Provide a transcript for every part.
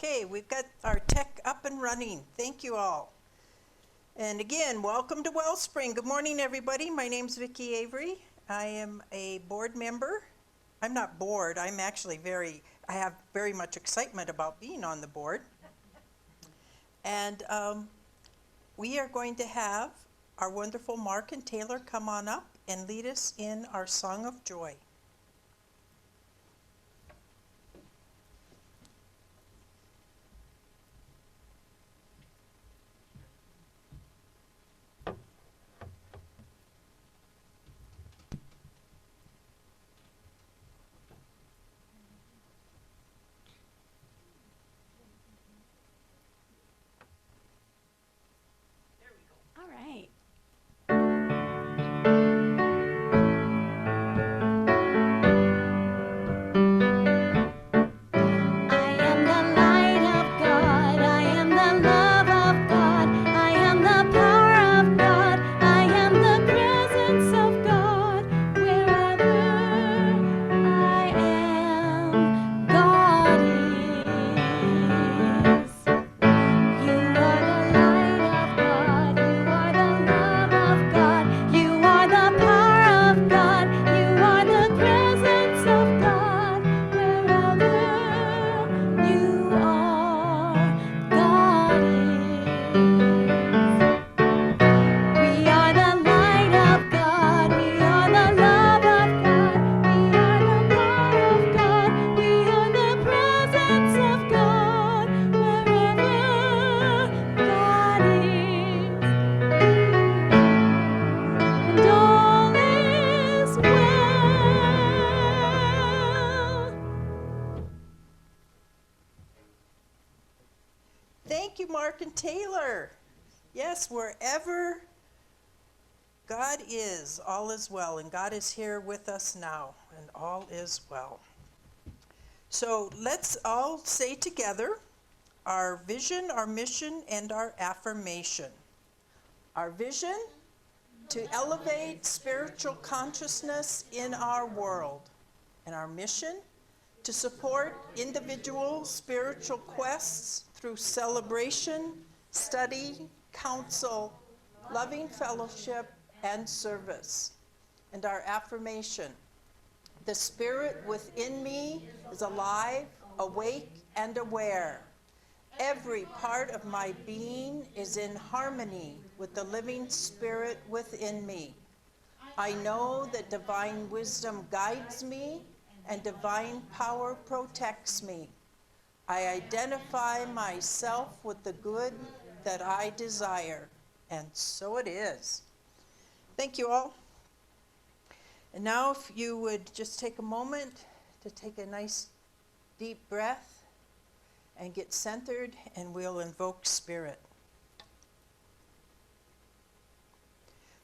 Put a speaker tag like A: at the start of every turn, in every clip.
A: Okay, we've got our tech up and running. Thank you all. And again, welcome to Wellspring. Good morning, everybody. My name's Vicki Avery. I am a board member. I'm not bored. I'm actually I have very much excitement about being on the board. And we are going to have our wonderful Mark and Taylor come on up and lead us in our Song of Joy.
B: All right.
A: Thank you, Mark and Taylor. Yes, wherever God is, all is well, and God is here with us now, and all is well. So let's all say together our vision, our mission, and our affirmation. Our vision, to elevate spiritual consciousness in our world. And our mission, to support individual spiritual quests through celebration, study, counsel, loving fellowship, and service. And our affirmation, the spirit within me is alive, awake, and aware. Every part of my being is in harmony with the living spirit within me. I know that divine wisdom guides me and divine power protects me. I identify myself with the good that I desire, and so it is. Thank you all. And now if you would just take a moment to take a nice deep breath and get centered, and we'll invoke Spirit.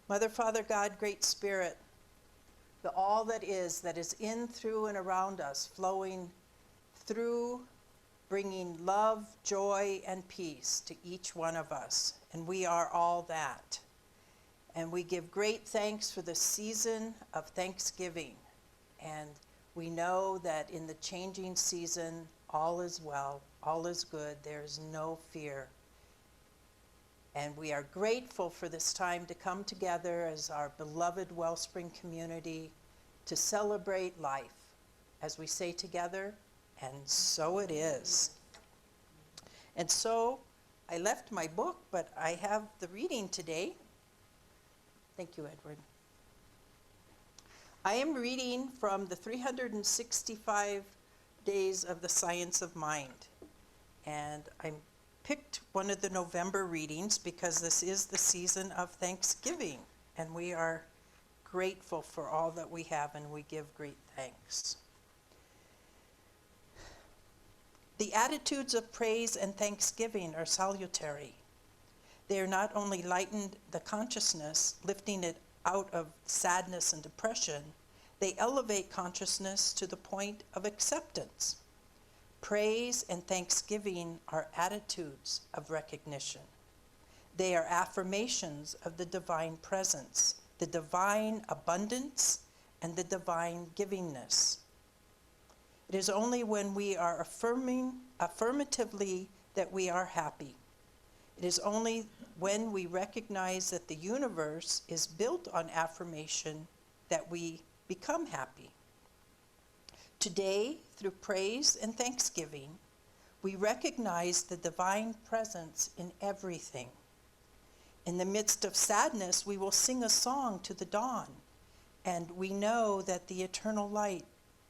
A: Mother, Father, God, Great Spirit, the all that is in, through, and around us, flowing through, bringing love, joy, and peace to each one of us. And we are all that. And we give great thanks for the season of Thanksgiving. And we know that in the changing season, all is well, all is good, there is no fear. And we are grateful for this time to come together as our beloved Wellspring community to celebrate life. As we say together, and so it is. And so I left my book, but I have the reading today. Thank you, Edward. I am reading from the 365 Days of the Science of Mind. And I picked one of the November readings because this is the season of Thanksgiving. And we are grateful for all that we have, and we give great thanks. The attitudes of praise and thanksgiving are salutary. They are not only lightened the consciousness, lifting it out of sadness and depression, they elevate consciousness to the point of acceptance. Praise and thanksgiving are attitudes of recognition. They are affirmations of the divine presence, the divine abundance, and the divine givingness. It It is only when we are affirming affirmatively that we are happy. It is only when we recognize that the universe is built on affirmation that we become happy. Today, through praise and thanksgiving, we recognize the divine presence in everything. In the midst of sadness, we will sing a song to the dawn, and we know that the eternal light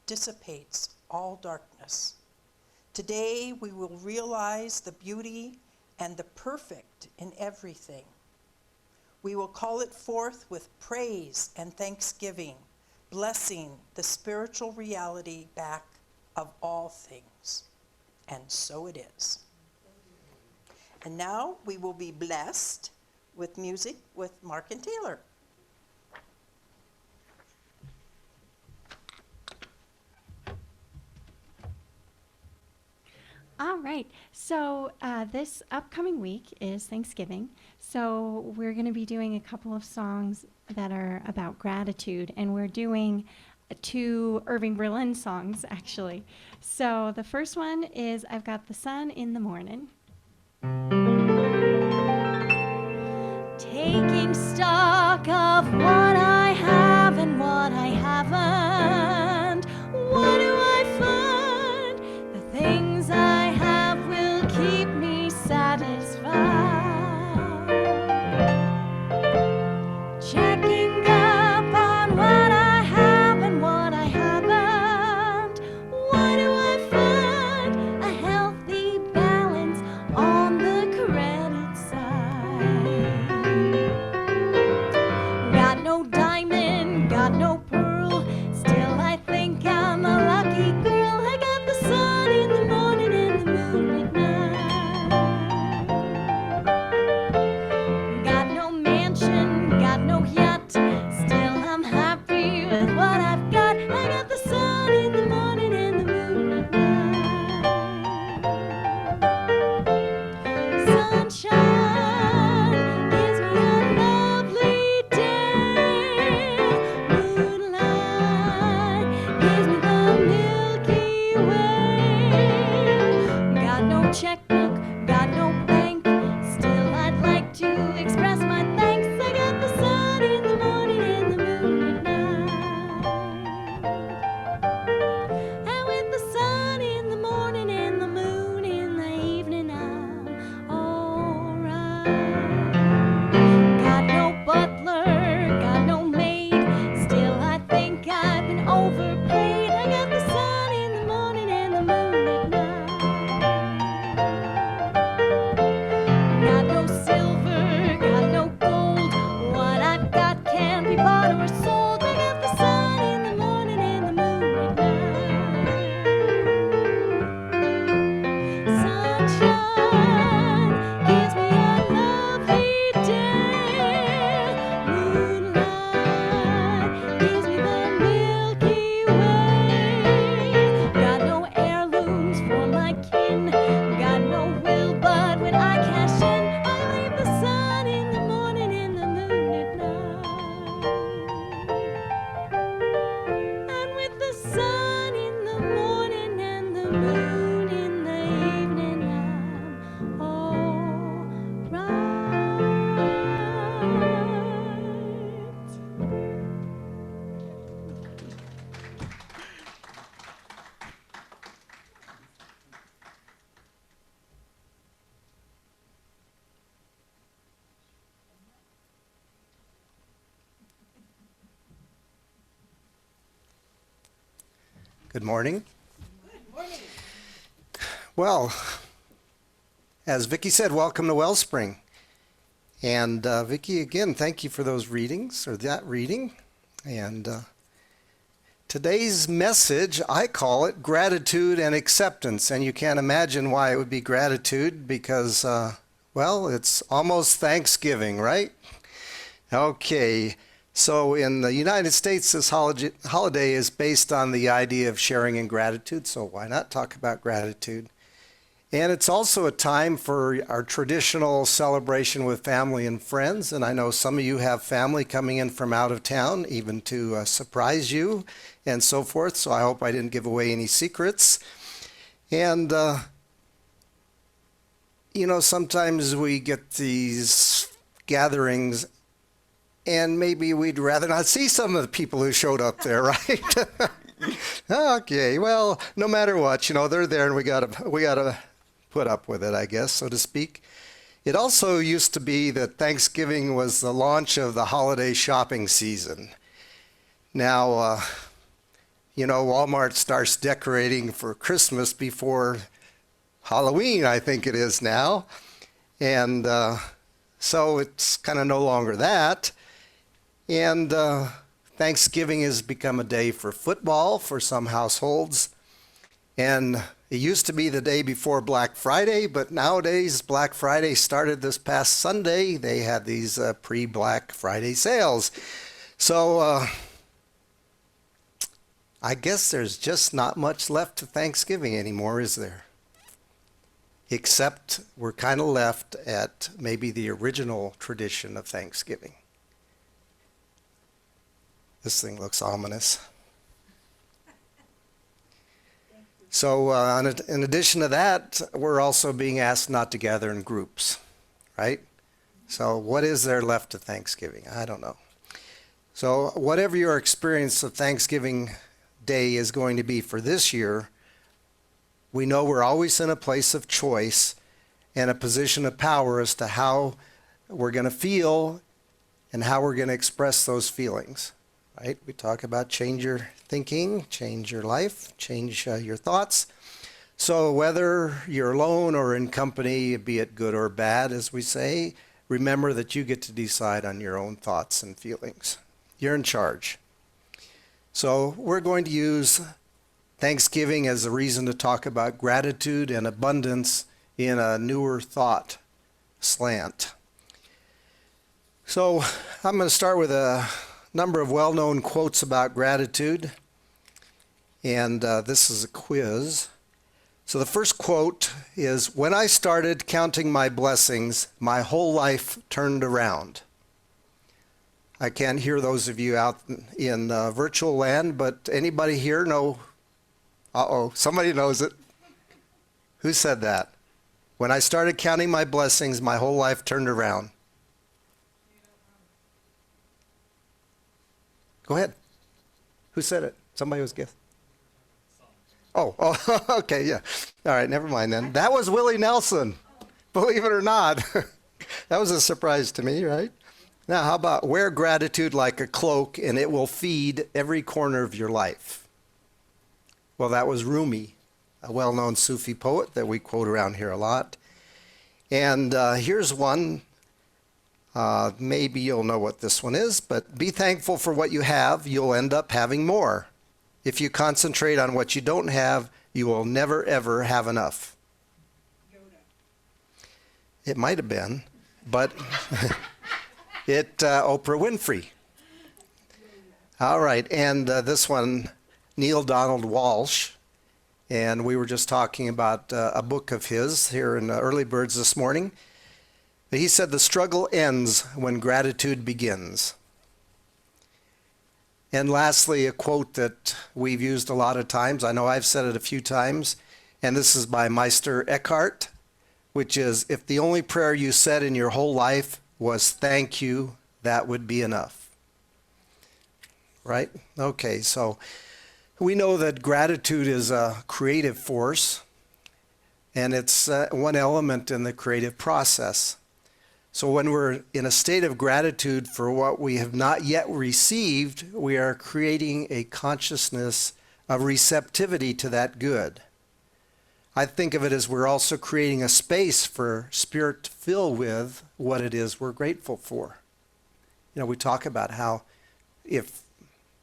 A: dissipates all darkness. Today, we will realize the beauty and the perfect in everything. We will call it forth with praise and thanksgiving, blessing the spiritual reality back of all things. And so it is. And now we will be blessed with music with Mark and Taylor.
B: All right, so this upcoming week is Thanksgiving, so we're going to be doing a couple of songs that are about gratitude, and we're doing 2 Irving Berlin songs, actually. So the first one is I've Got the Sun in the Morning. Taking stock of what I have and what I haven't, what do I find? The things I have will keep me satisfied. Checking up on what I have and what I haven't, what do I find? A healthy balance on the credit side. Got no diamond, got no pearl, still I think I'm a lucky girl. I got the sun in the morning and the moon at night. Got no mansion, got no yacht, still I'm happy with what I've got. I got the sun in the morning and the moon at night. Sunshine gives me a lovely day. Moonlight gives me the Milky Way. Got no checkbook, got no bank, still I'd like to express my thanks. I got the sun in the morning and the moon at night. And with the sun in the morning and the moon in the evening, I'm alright. Got no butler, got no maid, still I think I've been overpaid. I got the sun in the morning and the moon at night. Got no silver, got no gold, what I've got can't be bought or sold. I got the sun in the morning and the moon at night. Sunshine gives me a lovely day. Moonlight gives me the Milky Way. Got no heirlooms for my kin, got no will, but when I cash in, I leave the sun in the morning and the moon at night. And with the sun in the morning and the moon in the evening, I'm alright.
C: Good morning.
A: Good morning.
C: Well, as Vicki said, welcome to Wellspring. And Vicki, again, thank you for those readings, or that reading. And today's message, I call it gratitude and acceptance. And you can't imagine why it would be gratitude because, well, it's almost Thanksgiving, right? Okay. So in the United States, this holiday is based on the idea of sharing in gratitude, so why not talk about gratitude? And it's also a time for our traditional celebration with family and friends. And I know some of you have family coming in from out of town, even to surprise you and so forth. So I hope I didn't give away any secrets. And, sometimes we get these gatherings and maybe we'd rather not see some of the people who showed up there, right? Okay, well, no matter what, they're there and we gotta put up with it, I guess, so to speak. It also used to be that Thanksgiving was the launch of the holiday shopping season. Now, Walmart starts decorating for Christmas before Halloween, I think it is now. And so it's kind of no longer that. And Thanksgiving has become a day for football for some households. And it used to be the day before Black Friday, but nowadays Black Friday started this past Sunday. They had these pre-Black Friday sales. So I guess there's just not much left to Thanksgiving anymore, is there? Except we're kind of left at maybe the original tradition of Thanksgiving. This thing looks ominous. So in addition to that, we're also being asked not to gather in groups, right? So what is there left to Thanksgiving? I don't know. So whatever your experience of Thanksgiving Day is going to be for this year, we know we're always in a place of choice and a position of power as to how we're going to feel and how we're going to express those feelings. Right? We talk about change your thinking, change your life, change your thoughts. So whether you're alone or in company, be it good or bad, as we say, remember that you get to decide on your own thoughts and feelings. You're in charge. So we're going to use Thanksgiving as a reason to talk about gratitude and abundance in a newer thought slant. So I'm going to start with a number of well-known quotes about gratitude, and this is a quiz. So the first quote is, "When I started counting my blessings, my whole life turned around." I can't hear those of you out in virtual land, but anybody here know? Uh-oh, somebody knows it. Who said that? When I started counting my blessings, my whole life turned around. Go ahead. Who said it? Somebody was guessing. Oh, okay, yeah. All right, never mind then. That was Willie Nelson, believe it or not. That was a surprise to me, right? Now, how about wear gratitude like a cloak and it will feed every corner of your life? Well, that was Rumi, a well-known Sufi poet that we quote around here a lot. And here's one. Maybe you'll know what this one is, but be thankful for what you have. You'll end up having more. If you concentrate on what you don't have, you will never, ever have enough. It might have been, but Oprah Winfrey. All right, and this one, Neil Donald Walsh. And we were just talking about a book of his here in Early Birds this morning. He said, "The struggle ends when gratitude begins." And lastly, a quote that we've used a lot of times. I know I've said it a few times, and this is by Meister Eckhart, which is, "If the only prayer you said in your whole life was thank you, that would be enough." Right? Okay, so we know that gratitude is a creative force, and it's one element in the creative process. So when we're in a state of gratitude for what we have not yet received, we are creating a consciousness of receptivity to that good. I think of it as we're also creating a space for Spirit to fill with what it is we're grateful for. We talk about how if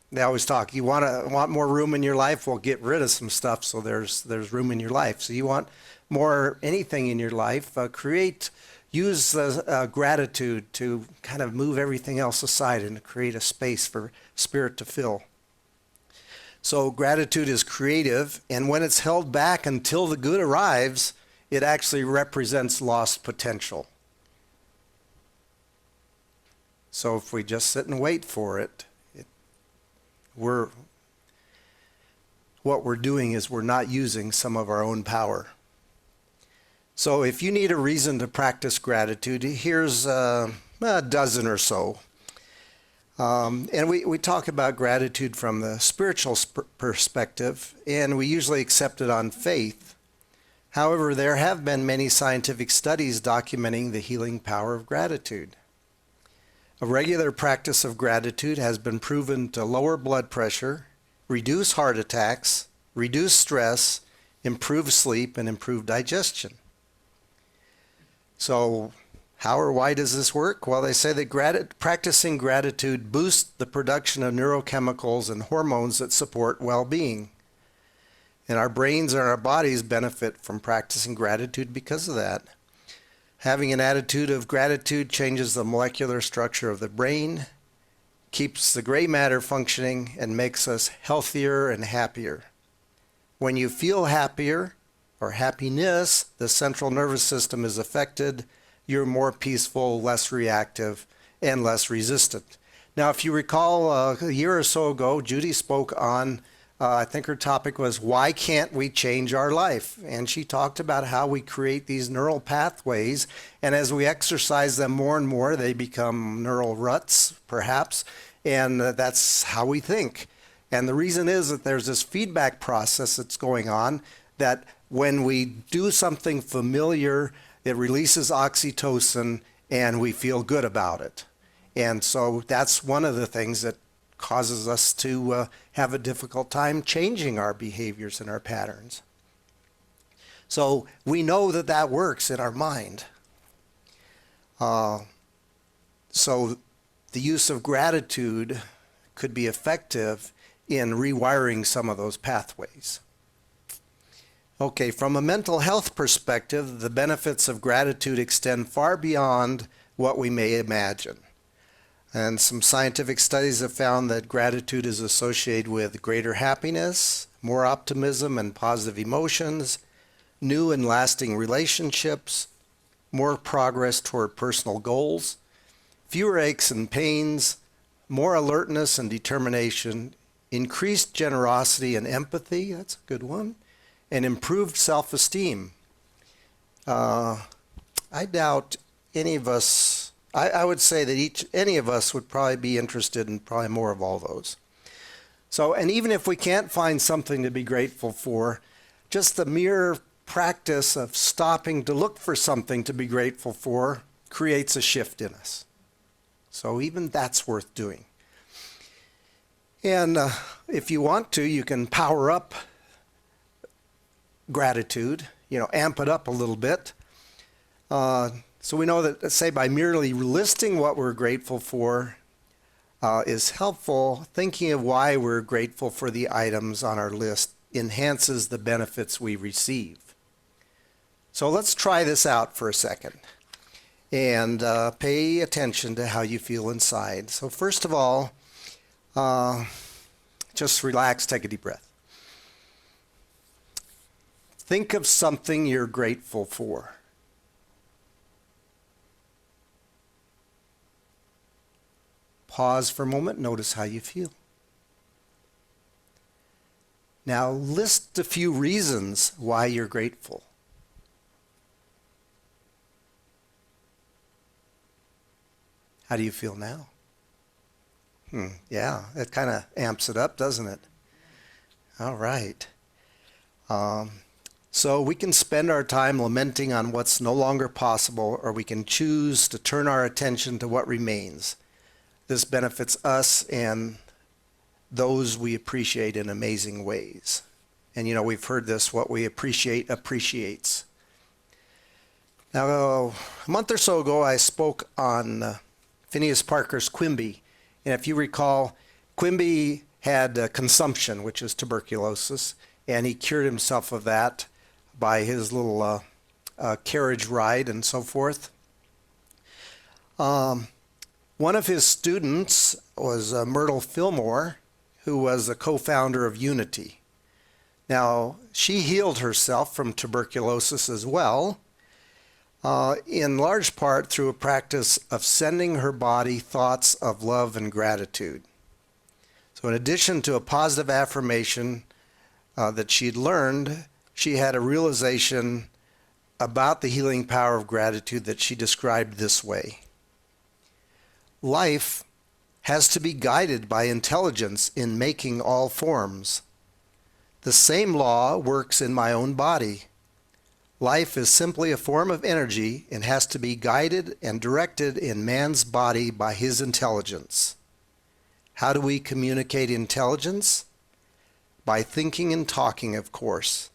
C: they always talk, you want more room in your life, well, get rid of some stuff so there's room in your life. So you want more anything in your life, use gratitude to kind of move everything else aside and create a space for Spirit to fill. So gratitude is creative, and when it's held back until the good arrives, it actually represents lost potential. So if we just sit and wait for it, what we're doing is we're not using some of our own power. So if you need a reason to practice gratitude, here's a dozen or so. And we talk about gratitude from the spiritual perspective, and we usually accept it on faith. However, there have been many scientific studies documenting the healing power of gratitude. A regular practice of gratitude has been proven to lower blood pressure, reduce heart attacks, reduce stress, improve sleep, and improve digestion. So how or why does this work? Well, they say that practicing gratitude boosts the production of neurochemicals and hormones that support well-being. And our brains and our bodies benefit from practicing gratitude because of that. Having an attitude of gratitude changes the molecular structure of the brain, keeps the gray matter functioning, and makes us healthier and happier. When you feel happier or happiness, the central nervous system is affected. You're more peaceful, less reactive, and less resistant. Now, if you recall, a year or so ago, Judy spoke on, I think her topic was, why can't we change our life? And she talked about how we create these neural pathways, and as we exercise them more and more, they become neural ruts, perhaps, and that's how we think. And the reason is that there's this feedback process that's going on, that when we do something familiar, it releases oxytocin and we feel good about it. And so that's one of the things that causes us to have a difficult time changing our behaviors and our patterns. So we know that that works in our mind. So the use of gratitude could be effective in rewiring some of those pathways. Okay, from a mental health perspective, the benefits of gratitude extend far beyond what we may imagine. And some scientific studies have found that gratitude is associated with greater happiness, more optimism and positive emotions, new and lasting relationships, more progress toward personal goals, fewer aches and pains, more alertness and determination, increased generosity and empathy, that's a good one, and improved self-esteem. I doubt any of us, I would say that any of us would probably be interested in probably more of all those. So, and even if we can't find something to be grateful for, just the mere practice of stopping to look for something to be grateful for creates a shift in us. So even that's worth doing. And if you want to, you can power up gratitude, amp it up a little bit. So we know that, let's say, by merely listing what we're grateful for is helpful. Thinking of why we're grateful for the items on our list enhances the benefits we receive. So let's try this out for a second and pay attention to how you feel inside. So first of all, just relax, take a deep breath. Think of something you're grateful for. Pause for a moment, notice how you feel. Now list a few reasons why you're grateful. How do you feel now? Yeah, it kind of amps it up, doesn't it? All right. So we can spend our time lamenting on what's no longer possible, or we can choose to turn our attention to what remains. This benefits us and those we appreciate in amazing ways. And we've heard this, what we appreciate appreciates. Now, a month or so ago, I spoke on Phineas Parker's Quimby. And if you recall, Quimby had consumption, which is tuberculosis, and he cured himself of that by his little carriage ride and so forth. One of his students was Myrtle Fillmore, who was a co-founder of Unity. Now, she healed herself from tuberculosis as well, in large part through a practice of sending her body thoughts of love and gratitude. So in addition to a positive affirmation that she'd learned, she had a realization about the healing power of gratitude that she described this way. Life has to be guided by intelligence in making all forms. The same law works in my own body. Life is simply a form of energy and has to be guided and directed in man's body by his intelligence. How do we communicate intelligence? By thinking and talking, of course.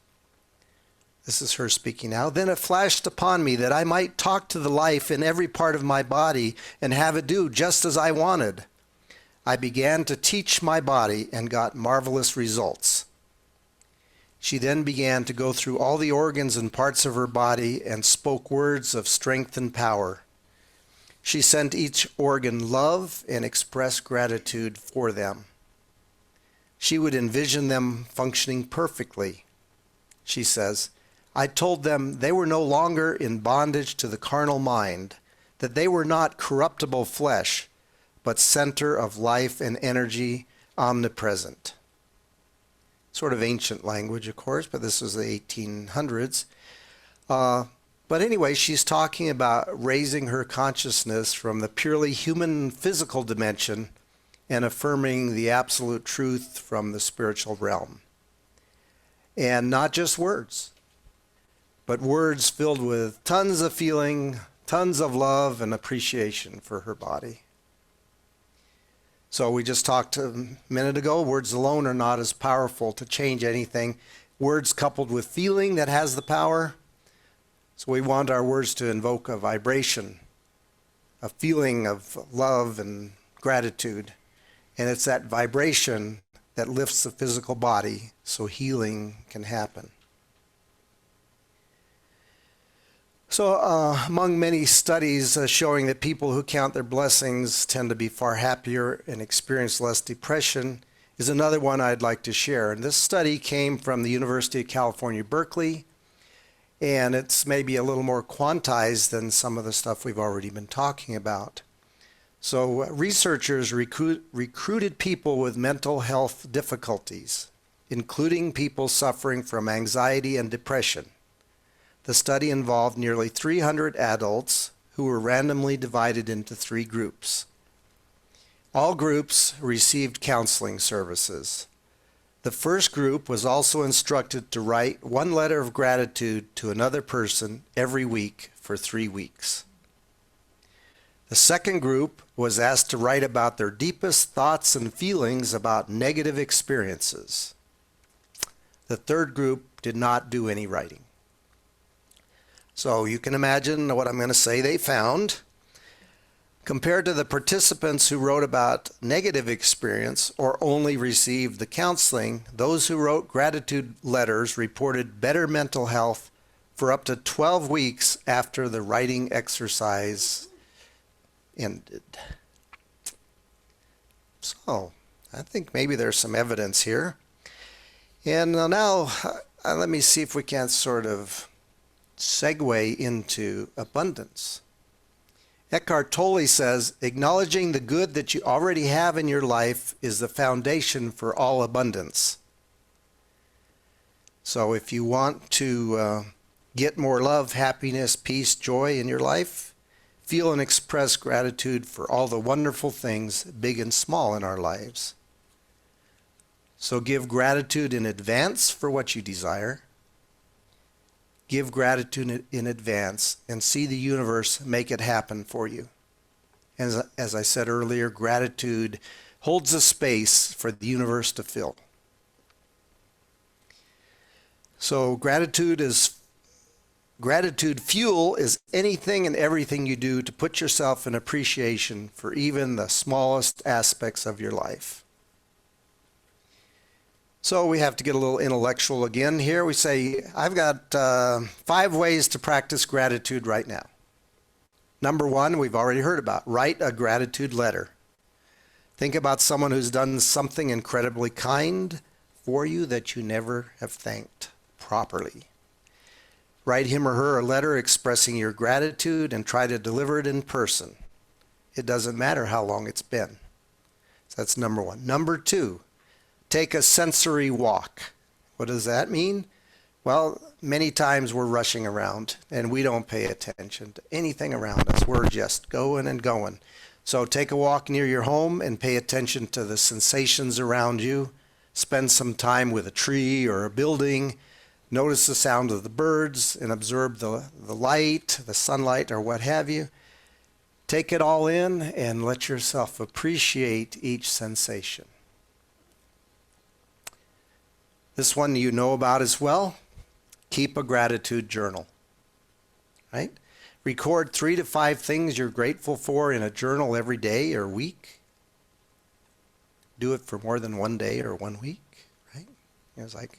C: This is her speaking now. Then it flashed upon me that I might talk to the life in every part of my body and have it do just as I wanted. I began to teach my body and got marvelous results. She then began to go through all the organs and parts of her body and spoke words of strength and power. She sent each organ love and expressed gratitude for them. She would envision them functioning perfectly. She says, I told them they were no longer in bondage to the carnal mind, that they were not corruptible flesh, but center of life and energy, omnipresent. Sort of ancient language, of course, but this was the 1800s. But anyway, she's talking about raising her consciousness from the purely human physical dimension and affirming the absolute truth from the spiritual realm. And not just words, but words filled with tons of feeling, tons of love and appreciation for her body. So we just talked a minute ago, words alone are not as powerful to change anything. Words coupled with feeling that has the power. So we want our words to invoke a vibration, a feeling of love and gratitude. And it's that vibration that lifts the physical body so healing can happen. So among many studies showing that people who count their blessings tend to be far happier and experience less depression is another one I'd like to share. And this study came from the University of California, Berkeley, and it's maybe a little more quantized than some of the stuff we've already been talking about. So researchers recruited people with mental health difficulties, including people suffering from anxiety and depression. The study involved nearly 300 adults who were randomly divided into 3 groups. All groups received counseling services. The first group was also instructed to write 1 letter of gratitude to another person every week for 3 weeks. The second group was asked to write about their deepest thoughts and feelings about negative experiences. The third group did not do any writing. So you can imagine what I'm going to say they found. Compared to the participants who wrote about negative experience or only received the counseling, those who wrote gratitude letters reported better mental health for up to 12 weeks after the writing exercise ended. So I think maybe there's some evidence here. And now let me see if we can't sort of segue into abundance. Eckhart Tolle says, acknowledging the good that you already have in your life is the foundation for all abundance. So if you want to get more love, happiness, peace, joy in your life, feel and express gratitude for all the wonderful things, big and small, in our lives. So give gratitude in advance for what you desire. Give gratitude in advance and see the universe make it happen for you. As I said earlier, gratitude holds a space for the universe to fill. So gratitude fuel is anything and everything you do to put yourself in appreciation for even the smallest aspects of your life. So we have to get a little intellectual again here. We say, I've got 5 ways to practice gratitude right now. Number 1, we've already heard about. Write a gratitude letter. Think about someone who's done something incredibly kind, for you that you never have thanked properly. Write him or her a letter expressing your gratitude and try to deliver it in person. It doesn't matter how long it's been. So that's number one. Number two, take a sensory walk. What does that mean? Well, many times we're rushing around and we don't pay attention to anything around us. We're just going and going. So take a walk near your home and pay attention to the sensations around you. Spend some time with a tree or a building. Notice the sound of the birds and observe the light, the sunlight, or what have you. Take it all in and let yourself appreciate each sensation. This one you know about as well. Keep a gratitude journal. Right? Record 3 to 5 things you're grateful for in a journal every day or week. Do it for more than 1 day or 1 week, right? It was like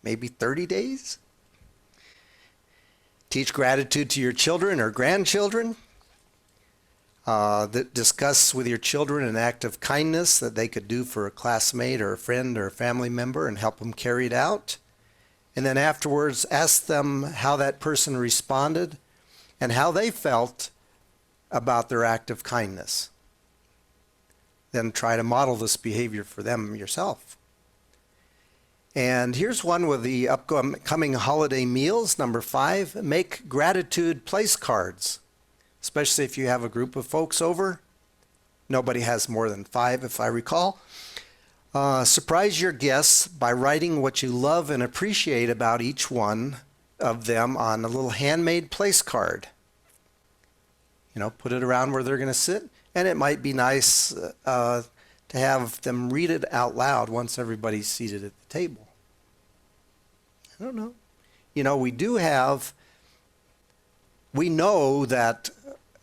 C: maybe 30 days. Teach gratitude to your children or grandchildren. Discuss with your children an act of kindness that they could do for a classmate or a friend or a family member and help them carry it out. And then afterwards, ask them how that person responded and how they felt about their act of kindness. Then try to model this behavior for them yourself. And here's one with the upcoming holiday meals. Number 5, make gratitude place cards, especially if you have a group of folks over. Nobody has more than 5, if I recall. Surprise your guests by writing what you love and appreciate about each one of them on a little handmade place card. You know, put it around where they're going to sit. And it might be nice to have them read it out loud once everybody's seated at the table. I don't know. You know, we know that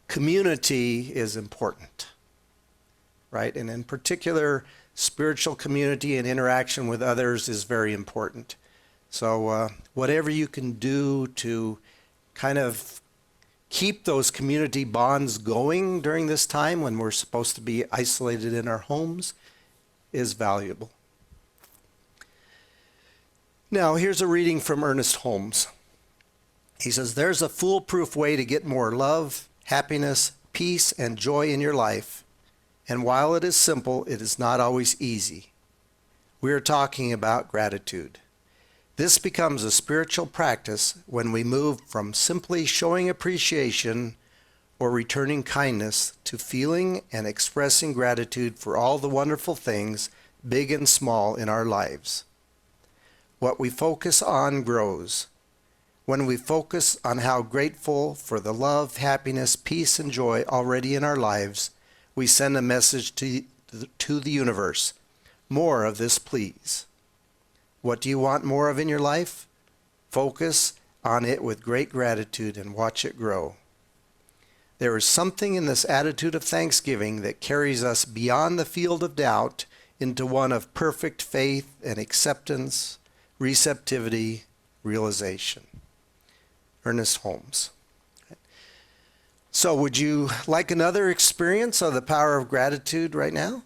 C: community is important, right? And in particular, spiritual community and interaction with others is very important. So whatever you can do to kind of keep those community bonds going during this time when we're supposed to be isolated in our homes is valuable. Now, here's a reading from Ernest Holmes. He says, "There's a foolproof way to get more love, happiness, peace, and joy in your life. And while it is simple, it is not always easy. We are talking about gratitude. This becomes a spiritual practice when we move from simply showing appreciation or returning kindness to feeling and expressing gratitude for all the wonderful things, big and small, in our lives. What we focus on grows. When we focus on how grateful for the love, happiness, peace, and joy already in our lives, we send a message to the universe. More of this, please. What do you want more of in your life? Focus on it with great gratitude and watch it grow. There is something in this attitude of thanksgiving that carries us beyond the field of doubt into one of perfect faith and acceptance, receptivity, realization." Ernest Holmes. So would you like another experience of the power of gratitude right now?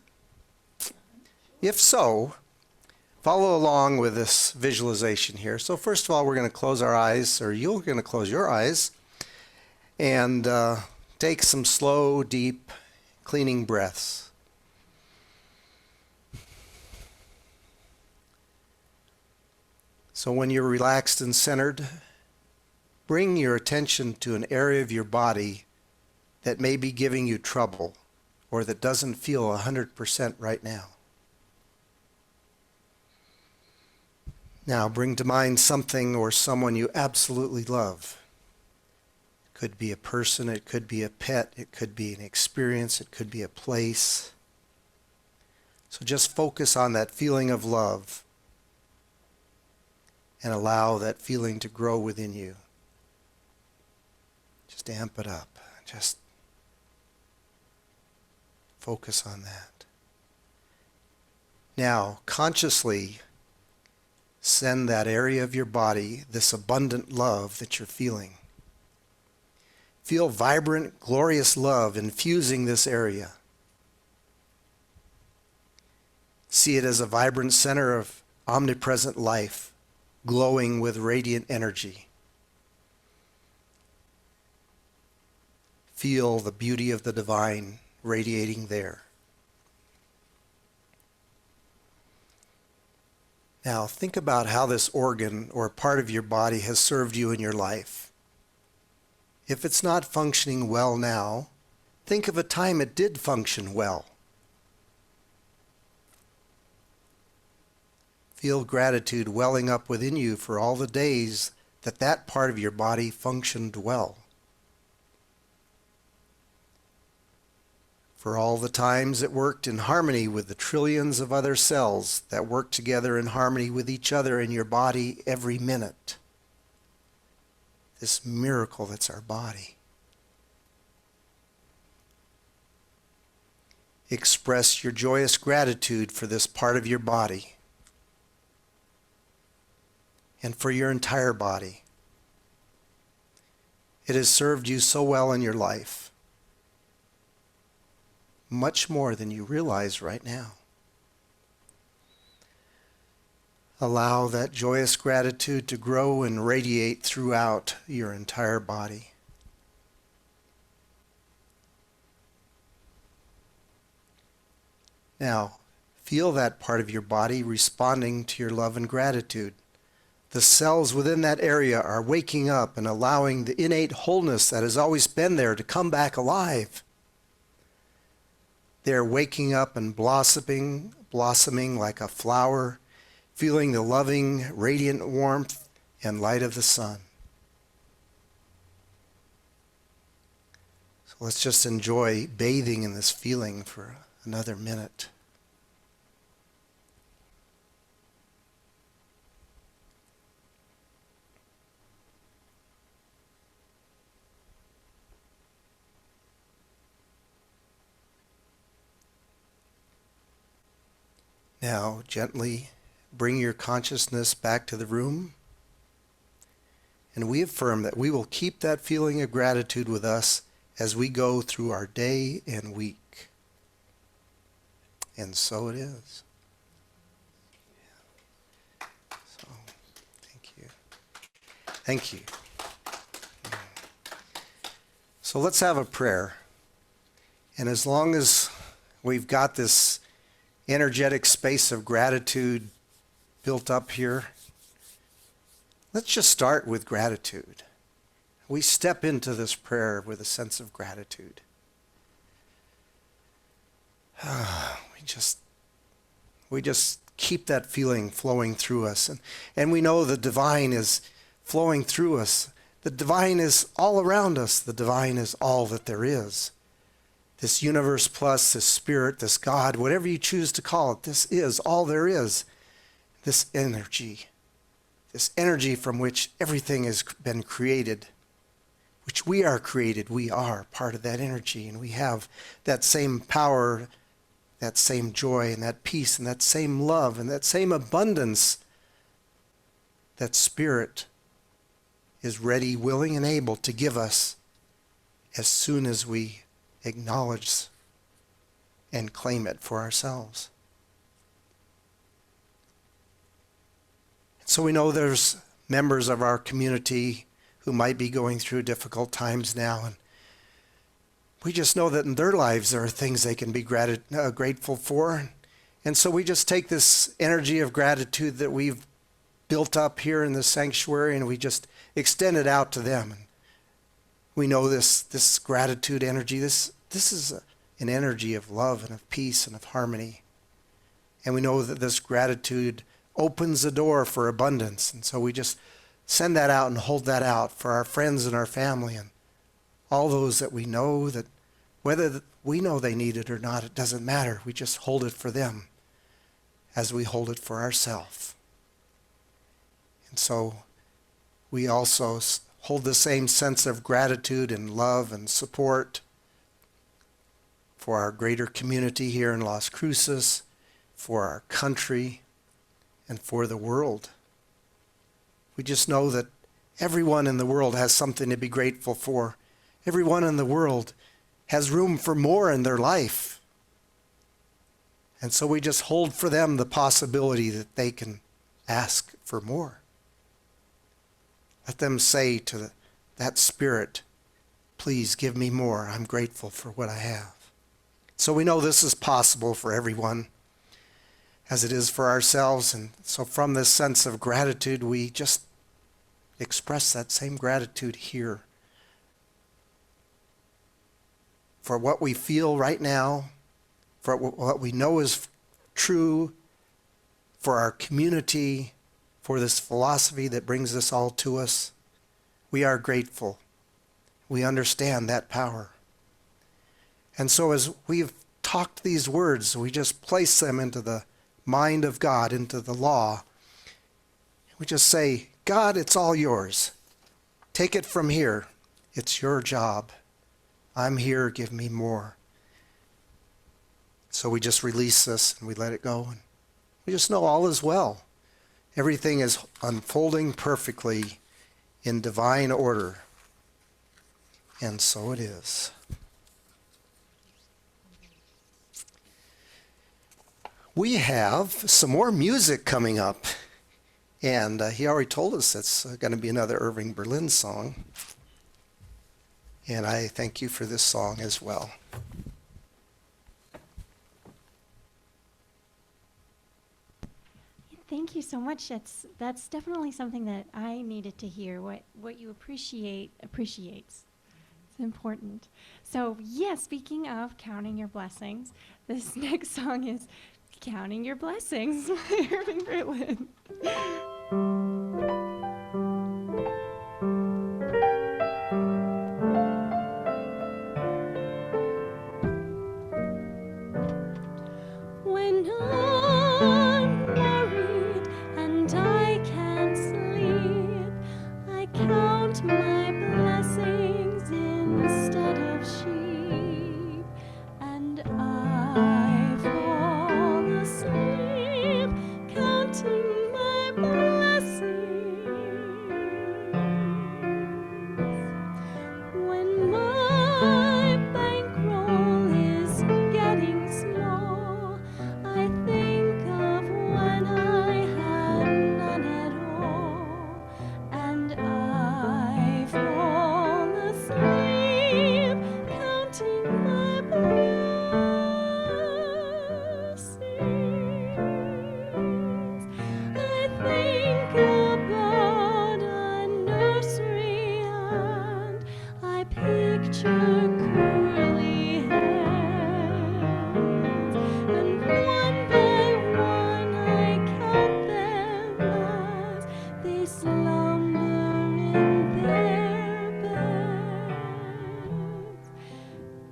C: If so, follow along with this visualization here. So first of all, we're going to close our eyes, or you're going to close your eyes, and take some slow, deep, cleaning breaths. So when you're relaxed and centered, bring your attention to an area of your body that may be giving you trouble or that doesn't feel 100% right now. Now bring to mind something or someone you absolutely love. It could be a person, it could be a pet, it could be an experience, it could be a place. So just focus on that feeling of love and allow that feeling to grow within you. Just amp it up. Just focus on that. Now, consciously send that area of your body this abundant love that you're feeling. Feel vibrant, glorious love infusing this area. See it as a vibrant center of omnipresent life, glowing with radiant energy. Feel the beauty of the divine radiating there. Now think about how this organ or part of your body has served you in your life. If it's not functioning well now, think of a time it did function well. Feel gratitude welling up within you for all the days that that part of your body functioned well. For all the times it worked in harmony with the trillions of other cells that work together in harmony with each other in your body every minute. This miracle that's our body. Express your joyous gratitude for this part of your body and for your entire body. It has served you so well in your life, much more than you realize right now. Allow that joyous gratitude to grow and radiate throughout your entire body. Now, feel that part of your body responding to your love and gratitude. The cells within that area are waking up and allowing the innate wholeness that has always been there to come back alive. They're waking up and blossoming like a flower, feeling the loving, radiant warmth and light of the sun. So let's just enjoy bathing in this feeling for another minute. Now, gently bring your consciousness back to the room, and we affirm that we will keep that feeling of gratitude with us as we go through our day and week. And so it is. So, thank you. Thank you. So let's have a prayer. And as long as we've got this energetic space of gratitude built up here, let's just start with gratitude. We step into this prayer with a sense of gratitude. We just keep that feeling flowing through us. And we know the divine is flowing through us. The divine is all around us. The divine is all that there is. This universe plus, this spirit, this God, whatever you choose to call it, this is all there is. This energy from which everything has been created, which we are created. We are part of that energy, and we have that same power, that same joy, and that peace, and that same love, and that same abundance. That spirit is ready, willing, and able to give us as soon as we acknowledge and claim it for ourselves. So we know there's members of our community who might be going through difficult times now, and we just know that in their lives there are things they can be grateful for. And so we just take this energy of gratitude that we've built up here in the sanctuary, and we just extend it out to them. We know this gratitude energy, this is an energy of love and of peace and of harmony. And we know that this gratitude opens the door for abundance. And so we just send that out and hold that out for our friends and our family and all those that we know, that whether we know they need it or not, it doesn't matter. We just hold it for them as we hold it for ourselves. And so we also hold the same sense of gratitude and love and support for our greater community here in Las Cruces, for our country, and for the world. We just know that everyone in the world has something to be grateful for. Everyone in the world has room for more in their life. And so we just hold for them the possibility that they can ask for more. Let them say to that Spirit, please give me more. I'm grateful for what I have. So we know this is possible for everyone, as it is for ourselves. And so from this sense of gratitude, we just express that same gratitude here for what we feel right now, for what we know is true, for our community, for this philosophy that brings this all to us. We are grateful. We understand that power. And so as we've talked these words, we just place them into the mind of God, into the law. We just say, God, it's all yours. Take it from here. It's your job. I'm here. Give me more. So we just release this and we let it go. And we just know all is well. Everything is unfolding perfectly in divine order. And so it is. We have some more music coming up. And he already told us it's going to be another Irving Berlin song. And I thank you for this song as well.
B: Thank you so much. That's definitely something that I needed to hear. What you appreciate appreciates. It's important. So, speaking of counting your blessings, this next song is Counting Your Blessings by Irving Berlin. When I'm worried and I can't sleep, I count my blessings instead of sheep, and I fall asleep counting my blessings. When my bankroll is getting small, I think of when I had none at all, and I fall asleep counting my blessings. I think about a nursery and I picture curly hands, and one by one I count them as they slumber in their beds.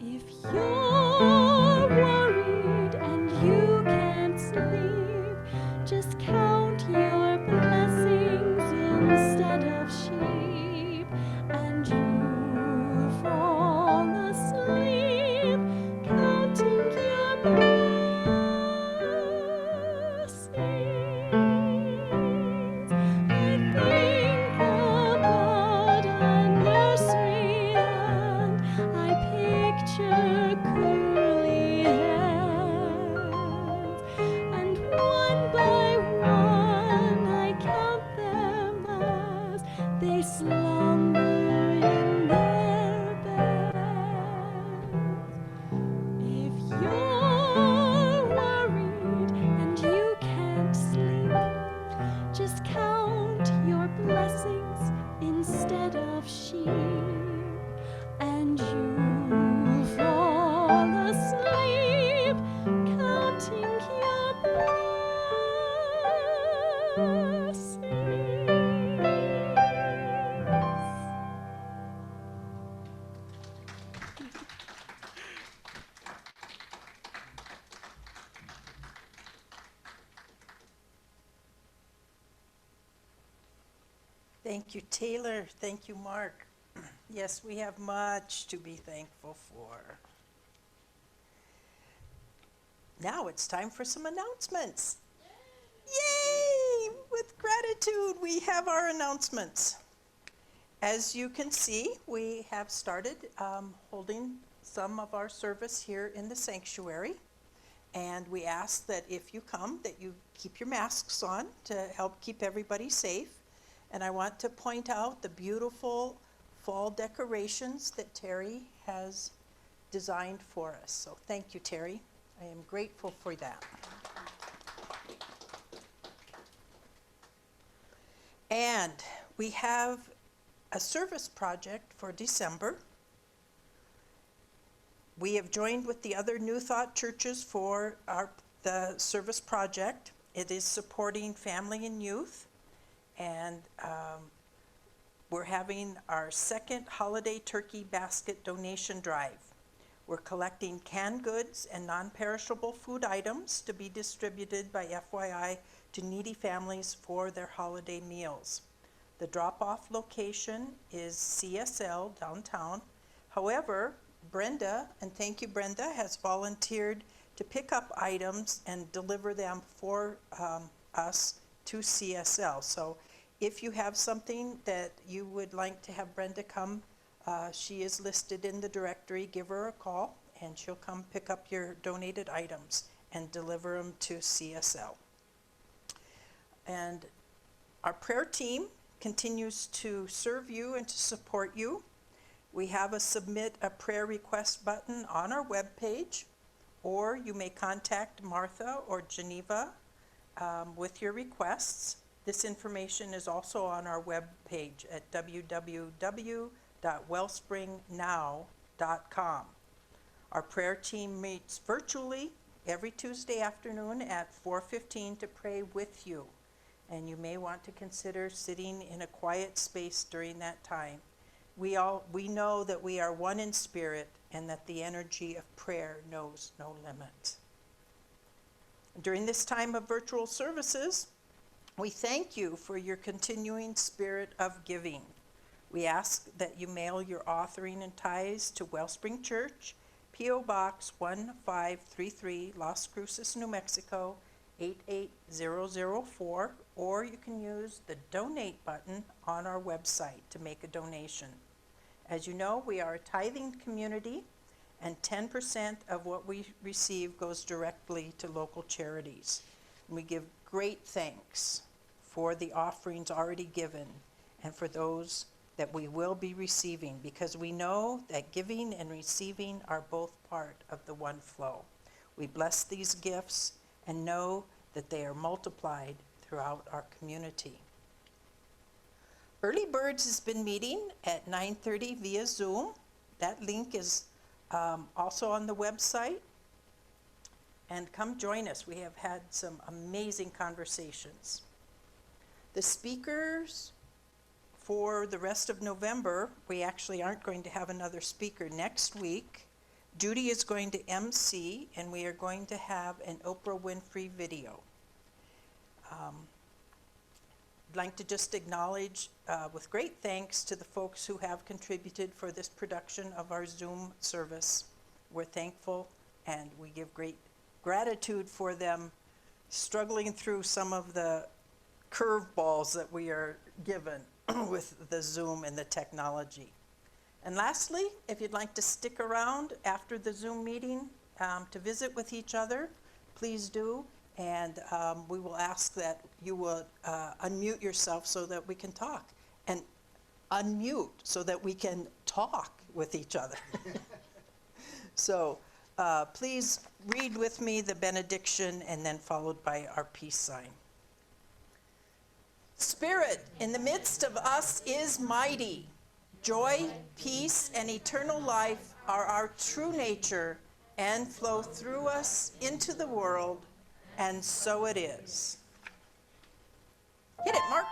B: If you're worried and you can't sleep, just count your blessings instead of sheep, and you'll fall asleep counting your blessings. I think about a nursery and I picture curly hands, and one by one I count them as they slumber in their beds. If you're worried and you can't sleep, just count your blessings instead of sheep, and you'll fall asleep counting your blessings.
A: Thank you, Taylor. Thank you, Mark. Yes, we have much to be thankful for. Now it's time for some announcements. Yay! With gratitude, we have our announcements. As you can see, we have started holding some of our service here in the sanctuary. And we ask that if you come, that you keep your masks on to help keep everybody safe. And I want to point out the beautiful fall decorations that Terry has designed for us. So thank you, Terry. I am grateful for that. And we have a service project for December. We have joined with the other New Thought churches for the service project. It is supporting family and youth, and we're having our second holiday turkey basket donation drive. We're collecting canned goods and non-perishable food items to be distributed by FYI to needy families for their holiday meals. The drop-off location is CSL downtown. However, Brenda, and thank you Brenda, has volunteered to pick up items and deliver them for us to CSL. So if you have something that you would like to have Brenda come, she is listed in the directory. Give her a call and she'll come pick up your donated items and deliver them to CSL. And our prayer team continues to serve you and to support you. We have a submit a prayer request button on our webpage, or you may contact Martha or Geneva with your requests. This information is also on our webpage at www.wellspringnow.com. Our prayer team meets virtually every Tuesday afternoon at 4:15 to pray with you. And you may want to consider sitting in a quiet space during that time. We know that we are one in spirit and that the energy of prayer knows no limit. During this time of virtual services, we thank you for your continuing spirit of giving. We ask that you mail your offering and tithes to Wellspring Church, P.O. Box 1533, Las Cruces, New Mexico, 88004, or you can use the donate button on our website to make a donation. As you know, we are a tithing community, and 10% of what we receive goes directly to local charities. And we give great thanks for the offerings already given and for those that we will be receiving, because we know that giving and receiving are both part of the one flow. We bless these gifts and know that they are multiplied throughout our community. Early Birds has been meeting at 9:30 via Zoom. That link is also on the website. And come join us. We have had some amazing conversations. The speakers for the rest of November, we actually aren't going to have another speaker next week. Judy is going to MC, and we are going to have an Oprah Winfrey video. I'd like to just acknowledge with great thanks to the folks who have contributed for this production of our Zoom service. We're thankful, and we give great gratitude for them struggling through some of the curveballs that we are given with the Zoom and the technology. And lastly, if you'd like to stick around after the Zoom meeting to visit with each other, please do. And we will ask that you will unmute yourself so that we can talk. And unmute so that we can talk with each other. So please read with me the benediction and then followed by our peace sign. Spirit in the midst of us is mighty. Joy, peace, and eternal life are our true nature and flow through us into the world, and so it is. Hit it, Mark.